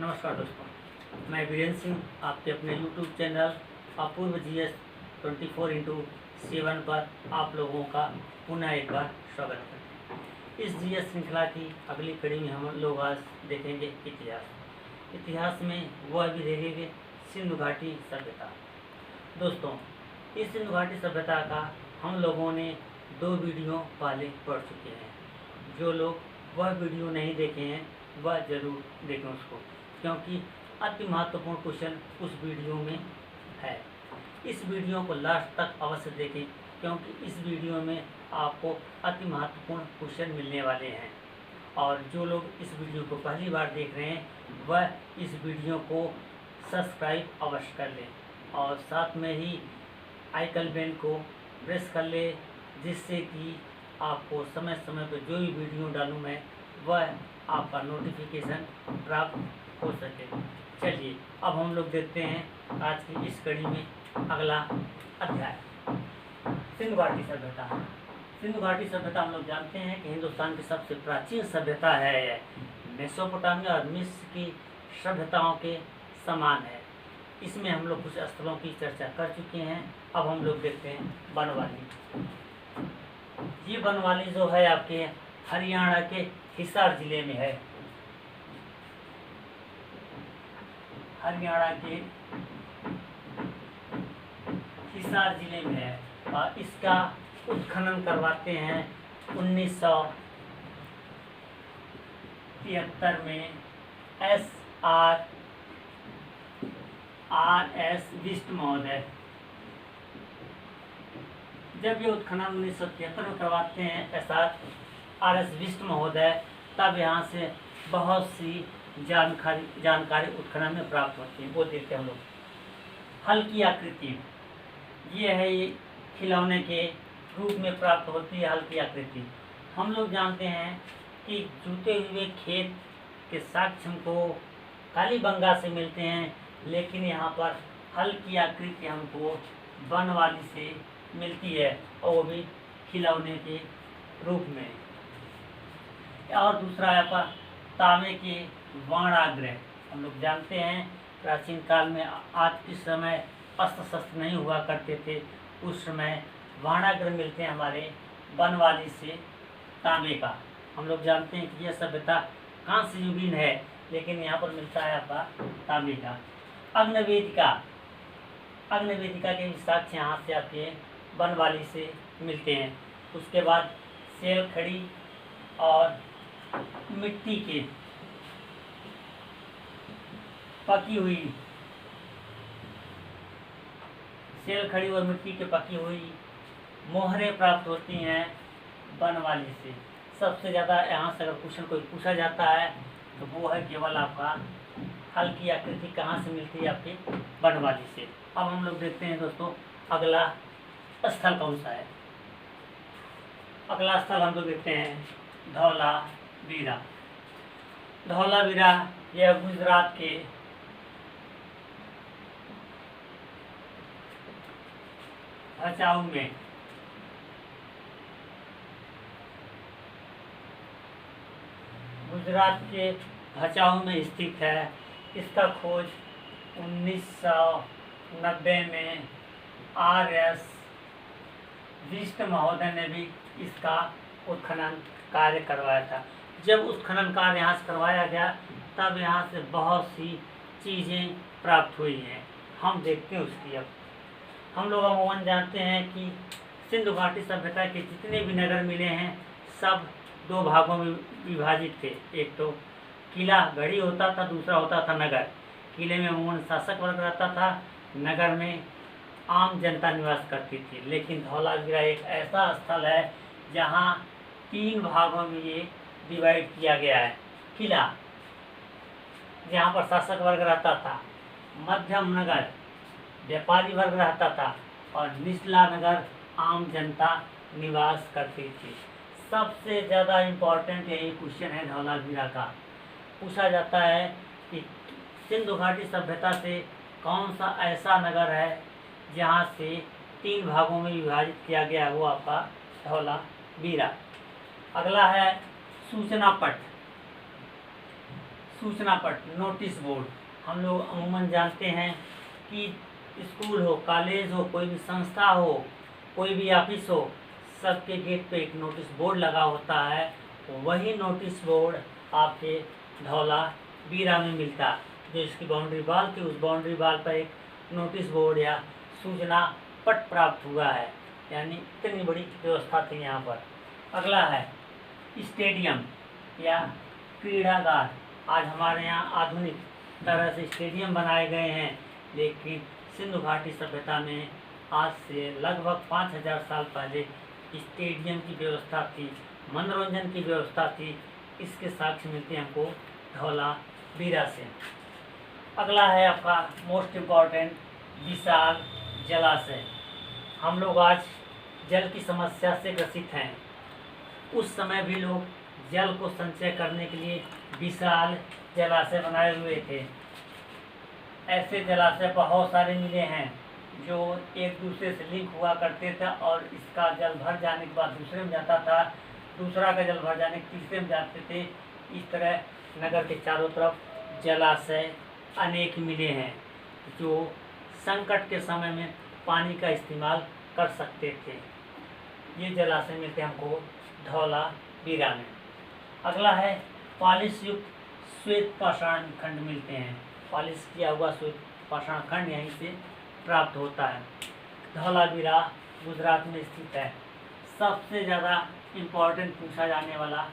नमस्कार दोस्तों, मैं वीरेंद्र सिंह आपके अपने YouTube चैनल अपूर्व GS 24x7 पर आप लोगों का पुनः एक बार स्वागत करते हैं। इस GS श्रृंखला की अगली कड़ी में हम लोग आज देखेंगे इतिहास में वह भी देखेंगे सिंधु घाटी सभ्यता। दोस्तों, इस सिंधु घाटी सभ्यता का हम लोगों ने 2 वीडियो पहले पढ़ चुके हैं। जो लोग वह वीडियो नहीं देखे हैं वह जरूर देखें उसको, क्योंकि अति महत्वपूर्ण क्वेश्चन उस वीडियो में है। इस वीडियो को लास्ट तक अवश्य देखें, क्योंकि इस वीडियो में आपको अति महत्वपूर्ण क्वेश्चन मिलने वाले हैं। और जो लोग इस वीडियो को पहली बार देख रहे हैं वह इस वीडियो को सब्सक्राइब अवश्य कर लें और साथ में ही आइकन बेल को प्रेस कर ले, जिससे कि आपको समय समय पर जो भी वीडियो डालूँ मैं वह आपका नोटिफिकेशन प्राप्त हो सके। चलिए अब हम लोग देखते हैं आज की इस कड़ी में अगला अध्याय, सिंधु घाटी सभ्यता। सिंधु घाटी सभ्यता हम लोग जानते हैं कि हिंदुस्तान की सबसे प्राचीन सभ्यता है। मेसोपोटामिया और मिस्र की सभ्यताओं के समान है। इसमें हम लोग कुछ स्थलों की चर्चा कर चुके हैं। अब हम लोग देखते हैं बनवाली। ये बनवाली जो है आपके हरियाणा के हिसार जिले में है। हरियाणा के हिसार जिले में है और इसका उत्खनन करवाते हैं 1973 में RS बिष्ट महोदय। जब ये उत्खनन 1973 में करवाते हैं RS बिष्ट महोदय, तब यहाँ से बहुत सी जानकारी उत्खनन में प्राप्त होती है। वो देखते हैं हम लोग। हल की आकृति, ये है, ये खिलौने के रूप में प्राप्त होती है हल की आकृति। हम लोग जानते हैं कि जूते हुए खेत के साक्ष्य हमको कालीबंगा से मिलते हैं, लेकिन यहाँ पर हल की आकृति हमको बनवाली से मिलती है और वो भी खिलौने के रूप में। और दूसरा यहाँ पर तांबे के वाणाग्र। हम लोग जानते हैं प्राचीन काल में आज के समय अस्त्र शस्त्र नहीं हुआ करते थे, उस समय वाणाग्र मिलते हैं हमारे बनवाली से तांबे का। हम लोग जानते हैं कि यह सभ्यता कांस्य युगीन है, लेकिन यहाँ पर मिलता है आपका तांबे का। अग्नवेदिका के साक्ष्य यहाँ से आपके बनवाली से मिलते हैं। उसके बाद सेल खड़ी और मिट्टी के पकी हुई मोहरें प्राप्त होती हैं बनवाली से। सबसे ज़्यादा यहाँ से अगर क्वेश्चन कोई पूछा जाता है तो वो है केवल आपका हल की आकृति कहाँ से मिलती है, आपके बनवाली से। अब हम लोग देखते हैं दोस्तों अगला स्थल कौन सा है। अगला स्थल हम लोग देखते हैं धौलावीरा। धौलावीरा यह गुजरात के भचाऊ में स्थित है। इसका खोज 1990 में RS बिष्ट महोदय ने भी इसका उत्खनन कार्य करवाया था। जब उत्खनन कार्य यहाँ से करवाया गया तब यहाँ से बहुत सी चीज़ें प्राप्त हुई हैं। हम देखते हैं उसकी। अब हम लोग अमूमन जानते हैं कि सिंधु घाटी सभ्यता के जितने भी नगर मिले हैं सब 2 भागों में विभाजित थे। एक तो किला गढ़ी होता था, दूसरा होता था नगर। किले में अमूमन शासक वर्ग रहता था, नगर में आम जनता निवास करती थी। लेकिन धौलावीरा एक ऐसा स्थल है जहाँ 3 भागों में ये डिवाइड किया गया है। किला जहाँ पर शासक वर्ग रहता था, मध्यम नगर व्यापारी वर्ग रहता था और निचला नगर आम जनता निवास करती थी। सबसे ज़्यादा इम्पोर्टेंट यही क्वेश्चन है धौलावीरा का। पूछा जाता है कि सिंधु घाटी सभ्यता से कौन सा ऐसा नगर है जहाँ से 3 भागों में विभाजित किया गया है, वो आपका धौलावीरा। अगला है सूचना पट। सूचना पट, नोटिस बोर्ड। हम लोग अमूमन जानते हैं कि स्कूल हो, कॉलेज हो, कोई भी संस्था हो, कोई भी ऑफिस हो, सबके गेट पे एक नोटिस बोर्ड लगा होता है। वही नोटिस बोर्ड आपके धौला बीरा में मिलता, जो इसकी बाउंड्री वाल थी, उस बाउंड्री वाल पर एक नोटिस बोर्ड या सूचना पट प्राप्त हुआ है। यानी इतनी बड़ी व्यवस्था थी यहाँ पर। अगला है स्टेडियम या क्रीड़ागार। आज हमारे यहाँ आधुनिक तरह से स्टेडियम बनाए गए हैं, लेकिन सिंधु घाटी सभ्यता में आज से लगभग 5000 साल पहले स्टेडियम की व्यवस्था थी, मनोरंजन की व्यवस्था थी। इसके साक्ष्य मिलते हैं हमको धौला बीरा से। अगला है आपका मोस्ट इम्पॉर्टेंट विशाल जलाशय। हम लोग आज जल की समस्या से ग्रसित हैं। उस समय भी लोग जल को संचय करने के लिए विशाल जलाशय बनाए हुए थे। ऐसे जलाशय बहुत सारे मिले हैं जो एक दूसरे से लिंक हुआ करते थे, और इसका जल भर जाने के बाद दूसरे में जाता था, दूसरा का जल भर जाने के तीसरे में जाते थे। इस तरह नगर के चारों तरफ जलाशय अनेक मिले हैं जो संकट के समय में पानी का इस्तेमाल कर सकते थे। ये जलाशय मिलते हैं हमको धौला बीरा में। अगला है पॉलिश युक्त श्वेत पाषाण खंड मिलते हैं। पॉलिश किया हुआ श्वेत पाषाण खंड यहीं से प्राप्त होता है। धौला बीरा गुजरात में स्थित है। सबसे ज़्यादा इम्पोर्टेंट पूछा जाने वाला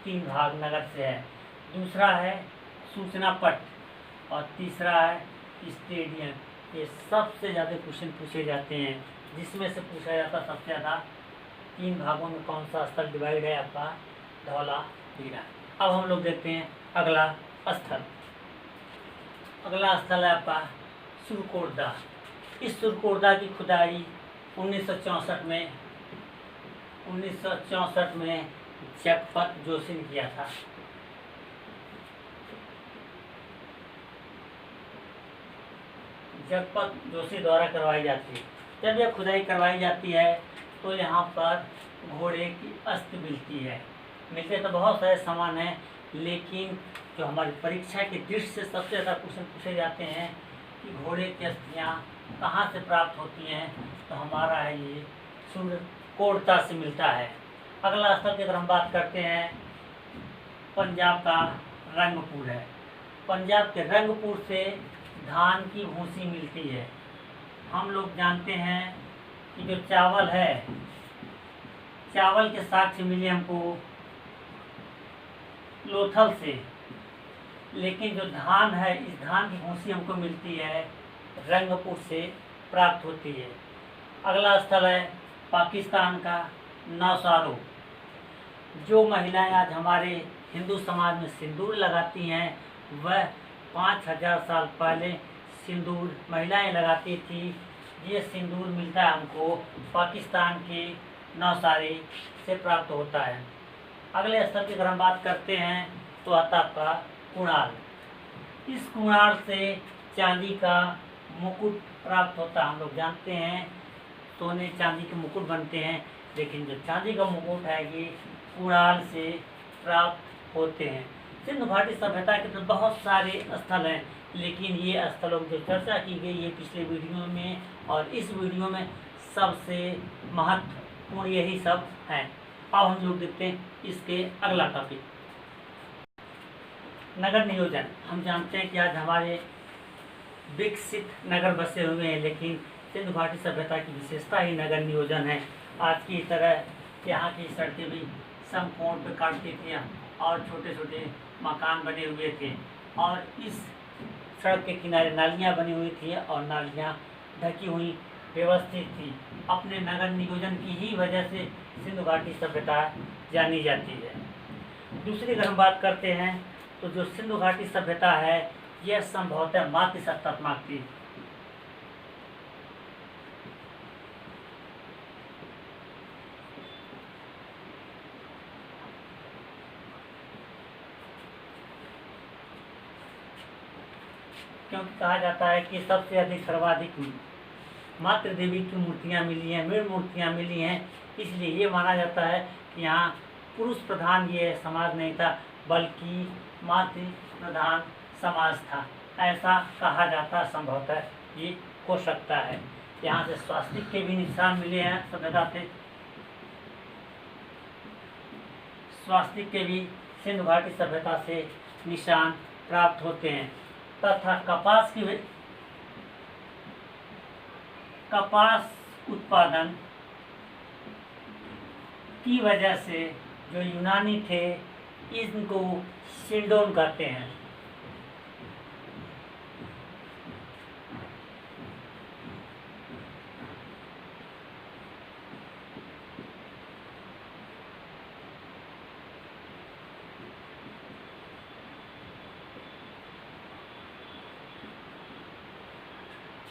3 भाग नगर से है। दूसरा है सूचना पट और तीसरा है स्टेडियम। ये सबसे ज़्यादा क्वेश्चन पूछे जाते हैं, जिसमें से पूछा जाता सबसे ज़्यादा 3 भागों में कौन सा स्थल डिवाइड है आपका धौला बीरा। अब हम लोग देखते हैं अगला स्थल। अगला स्थल है आपका सुरकोटदा। इस सुरकोटदा की खुदाई 1964 में जगपत जोशी ने किया था। जगपत जोशी द्वारा करवाई जाती है। जब यह खुदाई करवाई जाती है तो यहाँ पर घोड़े की अस्थि मिलते तो बहुत सारे सामान हैं, लेकिन जो हमारी परीक्षा की दृष्टि से सबसे ज़्यादा क्वेश्चन पूछे जाते हैं कि घोड़े की अस्थियाँ कहाँ से प्राप्त होती हैं, तो हमारा है ये सुरकोटदा से मिलता है। अगला स्थल की अगर हम बात करते हैं, पंजाब का रंगपुर है। पंजाब के रंगपुर से धान की भूसी मिलती है। हम लोग जानते हैं कि जो चावल है, चावल के साक्ष्य मिले हमको लोथल से, लेकिन जो धान है, इस धान की भूसी हमको मिलती है रंगपुर से प्राप्त होती है। अगला स्थल है पाकिस्तान का नौसारो। जो महिलाएं आज हमारे हिंदू समाज में सिंदूर लगाती हैं, वह 5000 साल पहले सिंदूर महिलाएं लगाती थी। ये सिंदूर मिलता है हमको पाकिस्तान के नौसारी से प्राप्त होता है। अगले स्थल की अगर हम बात करते हैं तो आता आपका कुणाल। इस कुणाल से चांदी का मुकुट प्राप्त होता है। हम लोग जानते हैं सोने चांदी के मुकुट बनते हैं, लेकिन जो चांदी का मुकुट है ये कुणाल से प्राप्त होते हैं। सिंधु घाटी सभ्यता के तो बहुत सारे स्थल हैं, लेकिन ये स्थलों की जो चर्चा की गई है पिछले वीडियो में, और इस वीडियो में सबसे महत्वपूर्ण यही सब हैं। अब हम लोग देखते हैं इसके अगला टॉपिक, नगर नियोजन। हम जानते हैं कि आज हमारे विकसित नगर बसे हुए हैं, लेकिन सिंधु घाटी सभ्यता की विशेषता ही नगर नियोजन है। आज की तरह यहाँ की सड़कें भी समकोण पर काटती थी और छोटे छोटे मकान बने हुए थे, और इस सड़क के किनारे नालियाँ बनी हुई थी और नालियाँ ढकी हुई व्यवस्थित थी। अपने नगर नियोजन की ही वजह से सिंधु घाटी सभ्यता जानी जाती है। दूसरी अगर हम बात करते हैं तो जो सिंधु घाटी सभ्यता है, यह संभवतः मातृसत्तात्मक थी। क्योंकि कहा जाता है कि सबसे अधिक सर्वाधिक मातृ देवी की मूर्तियाँ मिली हैं, मृण मूर्तियाँ मिली हैं, इसलिए ये माना जाता है कि यहाँ पुरुष प्रधान ये समाज नहीं था, बल्कि मातृ प्रधान समाज था, ऐसा कहा जाता। संभवतः ये हो सकता है। यहाँ से स्वास्तिक के भी निशान मिले हैं सभ्यता से। स्वास्तिक के भी सिंधु घाटी सभ्यता से निशान प्राप्त होते हैं तथा कपास उत्पादन की वजह से जो यूनानी थे इनको सिंडोन कहते हैं।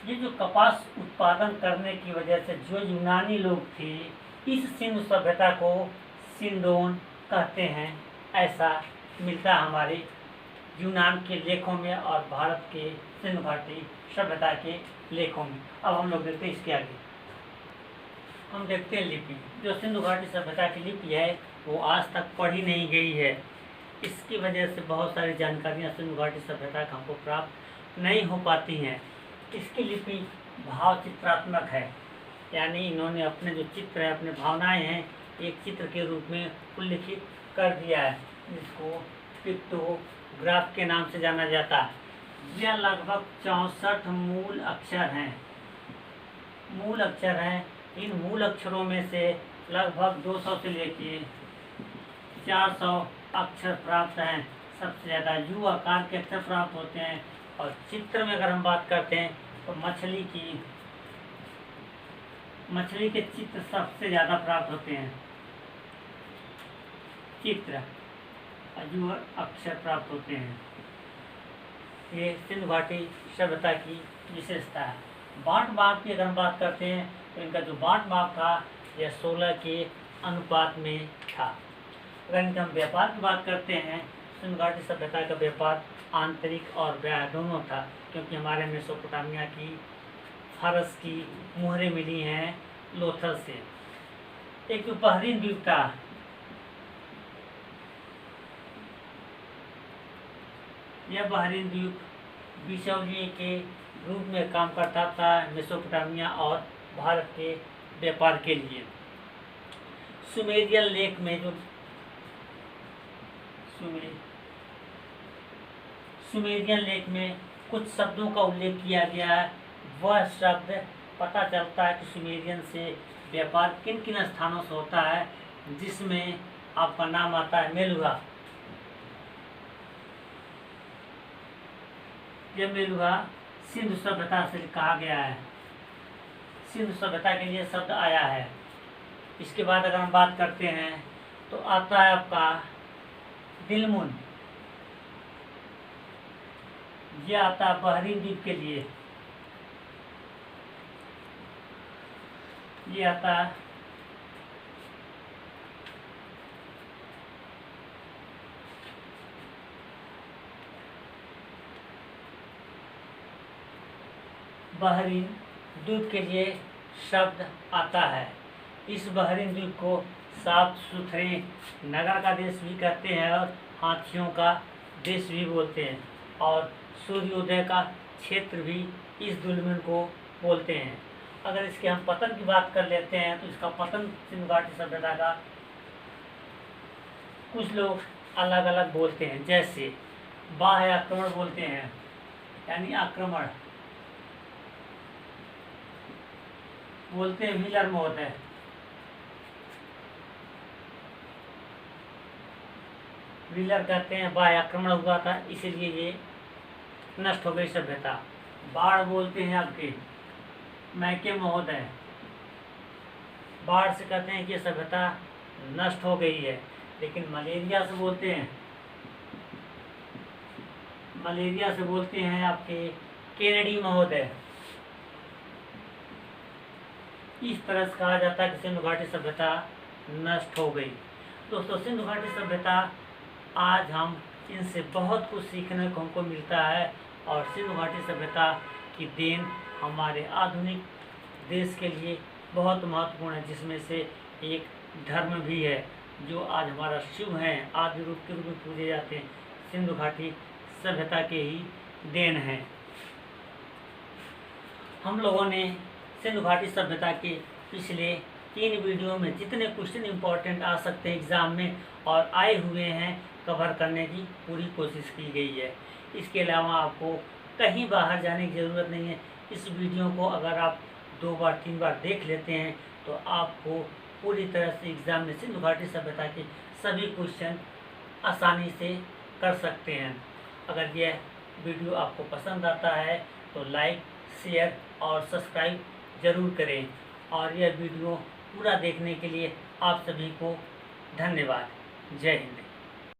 ये जो कपास उत्पादन करने की वजह से जो यूनानी लोग थे इस सिंधु सभ्यता को सिंडोन कहते हैं, ऐसा मिलता है हमारे यूनान के लेखों में और भारत के सिंधु घाटी सभ्यता के लेखों में। अब हम लोग देखते हैं इसके आगे। हम देखते हैं लिपि। जो सिंधु घाटी सभ्यता की लिपि है वो आज तक पढ़ी नहीं गई है। इसकी वजह से बहुत सारी जानकारियाँ सिंधु घाटी सभ्यता का हमको प्राप्त नहीं हो पाती हैं। इसकी लिपि भाव चित्रात्मक है, यानी इन्होंने अपने जो चित्र है, अपने भावनाएं हैं, एक चित्र के रूप में उल्लिखित कर दिया है, जिसको पिक्टोग्राफ के नाम से जाना जाता है। यह लगभग 64 मूल अक्षर हैं। इन मूल अक्षरों में से लगभग 200 से लेके 400 अक्षर प्राप्त हैं। सबसे ज़्यादा यू आकार के अक्षर प्राप्त होते हैं। और चित्र में अगर हम बात करते हैं तो मछली के चित्र सबसे ज़्यादा प्राप्त होते हैं। चित्र यू अक्षर प्राप्त होते हैं। ये सिंधु घाटी सभ्यता की विशेषता है। बाँट माप की अगर हम बात करते हैं तो इनका जो बाँट माप था यह 16 के अनुपात में था। अगर इनका हम व्यापार की बात करते हैं, सिंधु घाटी सभ्यता का व्यापार आंतरिक और बाह्य दोनों था, क्योंकि हमारे मेसोपोटामिया की फारस की मुहरें मिली हैं लोथल से। एक जो बहरीन द्वीप था, यह बहरीन द्वीप बिचौलिए के रूप में काम करता था मेसोपोटामिया और भारत के व्यापार के लिए। सुमेरियन लेख में जो सुमेरियन लेख में कुछ शब्दों का उल्लेख किया गया है। वह शब्द पता चलता है कि सुमेरियन से व्यापार किन किन स्थानों से होता है, जिसमें आपका नाम आता है मेलुहा। यह मेलुहा सिंधु सभ्यता से कहा गया है, सिंधु सभ्यता के लिए शब्द आया है। इसके बाद अगर हम बात करते हैं तो आता है आपका दिलमुन। यह आता है बहरीन द्वीप के लिए। ये आता है बहरीन द्वीप के लिए शब्द आता है। इस बहरीन द्वीप को साफ सुथरे नगर का देश भी कहते हैं और हाथियों का देश भी बोलते हैं, और सूर्योदय का क्षेत्र भी इस दुल्मन को बोलते हैं। अगर इसके हम पतन की बात कर लेते हैं तो इसका पतन सिंधु घाटी सभ्यता का कुछ लोग अलग अलग बोलते हैं, जैसे बाह्य आक्रमण बोलते हैं, यानी आक्रमण बोलते हैं व्हीलर में होता है। व्हीलर कहते हैं बाह्य आक्रमण हुआ था इसीलिए ये नष्ट हो गई सभ्यता। बाढ़ बोलते हैं आपके मैके महोदय, बाढ़ से कहते हैं कि सभ्यता नष्ट हो गई है। लेकिन मलेरिया से बोलते हैं, मलेरिया से बोलते हैं आपके केनेडी महोदय। इस तरह से कहा जाता है कि सिंधु घाटी सभ्यता नष्ट हो गई। दोस्तों, सिंधु घाटी सभ्यता आज हम इनसे बहुत कुछ सीखने को हमको मिलता है, और सिंधु घाटी सभ्यता की देन हमारे आधुनिक देश के लिए बहुत महत्वपूर्ण है, जिसमें से एक धर्म भी है जो आज हमारा शिव है, आदि रूप के रूप में पूजे जाते हैं, सिंधु घाटी सभ्यता के ही देन है। हम लोगों ने सिंधु घाटी सभ्यता के पिछले 3 वीडियो में जितने क्वेश्चन इम्पोर्टेंट आ सकते हैं एग्ज़ाम में और आए हुए हैं कवर करने की पूरी कोशिश की गई है। इसके अलावा आपको कहीं बाहर जाने की ज़रूरत नहीं है। इस वीडियो को अगर आप 2 बार 3 बार देख लेते हैं तो आपको पूरी तरह से एग्ज़ाम में सिंधु घाटी सभ्यता के सभी क्वेश्चन आसानी से कर सकते हैं। अगर यह वीडियो आपको पसंद आता है तो लाइक, शेयर और सब्सक्राइब ज़रूर करें। और यह वीडियो पूरा देखने के लिए आप सभी को धन्यवाद। जय हिंद।